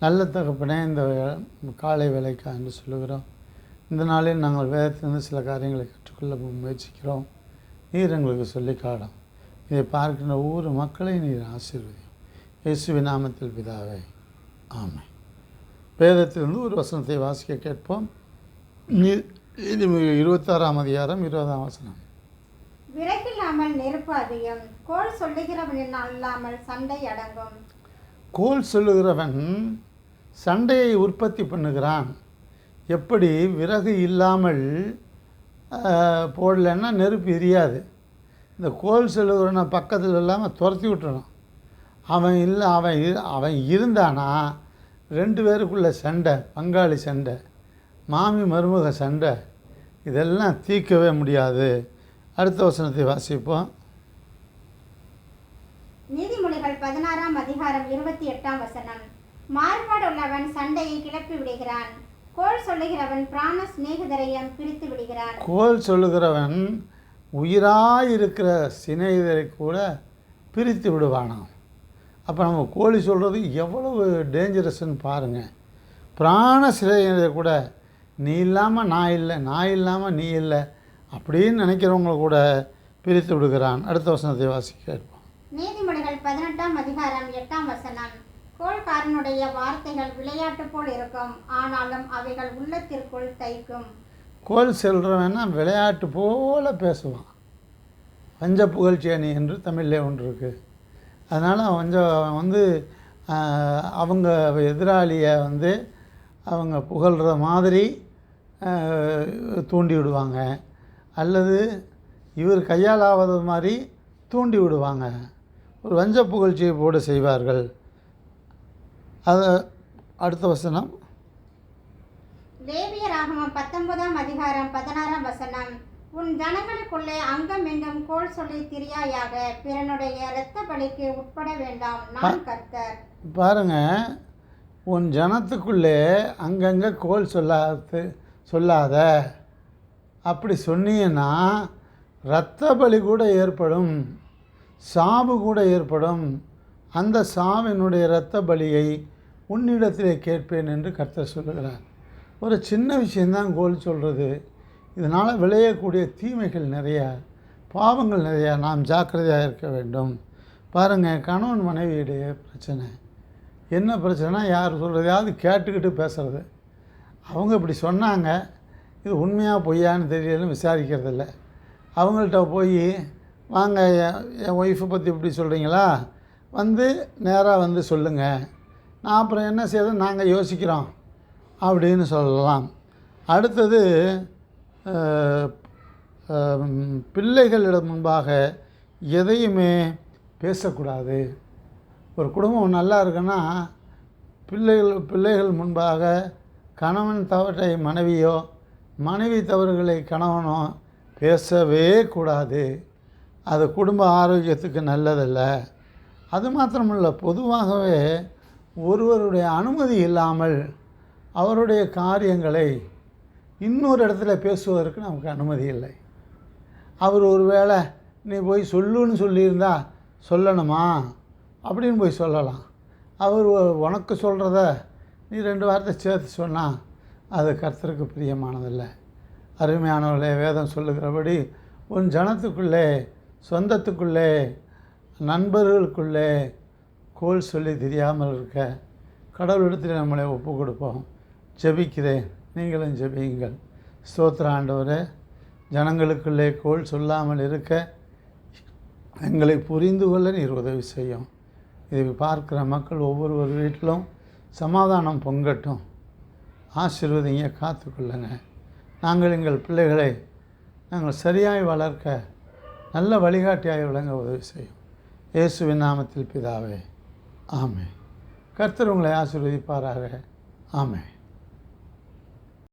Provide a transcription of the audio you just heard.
நல்ல தகப்பனே, இந்த காலை வேலைக்கா என்று சொல்லுகிறோம். இந்த நாளில் நாங்கள் வேதத்திலிருந்து சில காரியங்களை கற்றுக்கொள்ள முயற்சிக்கிறோம். நீர் எங்களுக்கு சொல்லி காடும். இதை பார்க்கின்ற ஒவ்வொரு மக்களையும் நீர் ஆசீர்வதியும். இயேசுவின் நாமத்தில் பிதாவே, ஆமென். வேதத்திலிருந்து ஒரு வசனத்தை வாசிக்க கேட்போம். நீதிமொழிகள் 26ஆம் அதிகாரம் 20ஆம் வசனம். விறகில்லாமல் நெருப்பு அதிகம், கோல் சொல்லுகிறவன் அல்லாமல் சண்டை அடங்கும். கோல் சொல்லுகிறவன் சண்டையை உற்பத்தி பண்ணுகிறான். எப்படி? விறகு இல்லாமல் போடலைன்னா நெருப்பு எரியாது. இந்த கோல் சொல்லுகிறவனை பக்கத்தில் இல்லாமல் துரத்தி விட்டுறணும். அவன் இருந்தானா 2 பேருக்குள்ள சண்டை, பங்காளி சண்டை, மாமி மருமக சண்டை, இதெல்லாம் தீர்க்கவே முடியாது. அடுத்த வசனத்தை வாசிப்போம். நீதிமொழிகள் 16ஆம் அதிகாரம் 28ஆம் வசனம். மாறுபாடுள்ளவன் சண்டையை கிளப்பி விடுகிறான், கோல் சொல்லுகிறவன் பிராண சிநேகிதரையும் பிரித்து விடுகிறான். கோல் சொல்லுகிறவன் உயிராயிருக்கிற சிநேகிதரை கூட பிரித்து விடுவானாம். அப்போ நம்ம கோழி சொல்கிறது எவ்வளவு டேஞ்சரஸ்ன்னு பாருங்கள். பிராண சிநேகிதரை கூட நீ இல்லாமல் நான் இல்லை, நான் இல்லாமல் நீ இல்லை அப்படின்னு நினைக்கிறவங்கள கூட பிரித்து விடுகிறான். அடுத்த வசனத்தை வாசிக்க கேட்போம். நீதிமொழிகள் 18ஆம் அதிகாரம் 8ஆம் வசனம். கோல்காரனுடைய வார்த்தைகள் விளையாட்டு போல் இருக்கும், ஆனாலும் அவைகள் உள்ளத்திற்குள் தைக்கும். கோல் செல்றவன்னா விளையாட்டு போல் பேசுவான். வஞ்ச புகழ்ச்சியணி என்று தமிழில் ஒன்று இருக்குது. அதனால் அவன் அவங்க எதிராளியை அவங்க புகழ்கிற மாதிரி தூண்டி விடுவாங்க, அல்லது இவர் கையாலாவது மாதிரி தூண்டி விடுவாங்க. ஒரு வஞ்ச புகழ்ச்சியை போட செய்வார்கள். அது அடுத்த வசனம். லேவியராகமம் 19ஆம் அதிகாரம் 16ஆம் வசனம். உன் ஜனங்களுக்குள்ளே அங்கம் எங்கும் கோல் சொல்லி திரியாயாக, பிறனுடைய இரத்த பலிக்கு உட்பட வேண்டாம், நான் கர்த்தர். பாருங்க, உன் ஜனத்துக்குள்ளே அங்கங்கே கோல் சொல்லாத. அப்படி சொன்னீங்கன்னா இரத்த பலி கூட ஏற்படும், சாவு கூட ஏற்படும். அந்த சாவினுடைய இரத்த பலியை உன்னிடத்திலே கேட்பேன் என்று கர்த்தர் சொல்லுகிறார். ஒரு சின்ன விஷயந்தான் கோல் சொல்கிறது. இதனால் விளையக்கூடிய தீமைகள் நிறையா, பாவங்கள் நிறையா. நாம் ஜாக்கிரதையாக இருக்க வேண்டும். பாருங்கள், கணவன் மனைவியுடைய பிரச்சனை என்ன பிரச்சனைனா, யார் சொல்கிறதையாவது கேட்டுக்கிட்டு பேசுகிறது. அவங்க இப்படி சொன்னாங்க, இது உண்மையாக பொய்யான்னு தெரியலன்னு விசாரிக்கிறதில்ல. அவங்கள்ட்ட போய் வாங்க, என் ஒய்ஃபை பற்றி இப்படி சொல்கிறீங்களா, நேராக சொல்லுங்கள், நான் அப்புறம் என்ன செய்யறது, நாங்கள் யோசிக்கிறோம் அப்படின்னு சொல்லலாம். அடுத்தது, பிள்ளைகளிடம் முன்பாக எதையுமே பேசக்கூடாது. ஒரு குடும்பம் நல்லா இருக்குன்னா பிள்ளைகள் முன்பாக கணவன் தவறை மனைவியோ, மனைவி தவறுகளை கணவனோ பேசவே கூடாது. அது குடும்ப ஆரோக்கியத்துக்கு நல்லதல்ல. அது மாத்திரமல்ல, பொதுவாகவே ஒருவருடைய அனுமதி இல்லாமல் அவருடைய காரியங்களை இன்னொரு இடத்துல பேசுவதற்கு நமக்கு அனுமதி இல்லை. அவர் ஒரு வேளை நீ போய் சொல்லுன்னு சொல்லியிருந்தா சொல்லணுமா அப்படின்னு போய் சொல்லலாம். அவர் உனக்கு சொல்கிறத நீ 2 வார்த்தை சேர்த்து சொன்னால் அது கர்த்தருக்கு பிரியமானதில்லை. அருமையானவர்களே, வேதம் சொல்லுகிறபடி உன் ஜனத்துக்குள்ளே, சொந்தத்துக்குள்ளே, நண்பர்களுக்குள்ளே கோல் சொல்லி தெரியாமல் இருக்க கடவுளிடத்தில் நம்மளை ஒப்பு கொடுப்போம். ஜெபிக்கிறேன், நீங்களும் ஜெபியுங்கள். ஸ்தோத்திர ஆண்டவரே, ஜனங்களுக்குள்ளே கோல் சொல்லாமல் இருக்க எங்களை புரிந்து கொள்ள நீர் உதவி செய்யும். இதை பார்க்குற மக்கள் ஒவ்வொரு வீட்டிலும் சமாதானம் பொங்கட்டும். ஆசீர்வதிங்க, காத்துக்கொள்ளுங்க. நாங்கள் எங்கள் பிள்ளைகளை நாங்கள் சரியாய் வளர்க்க நல்ல வழிகாட்டியாய் விளங்க உதவி செய்யும். இயேசுவின் நாமத்தில் பிதாவே, ஆமென். கர்த்தர் உங்களை ஆசீர்வதிப்பாராக. ஆமென்.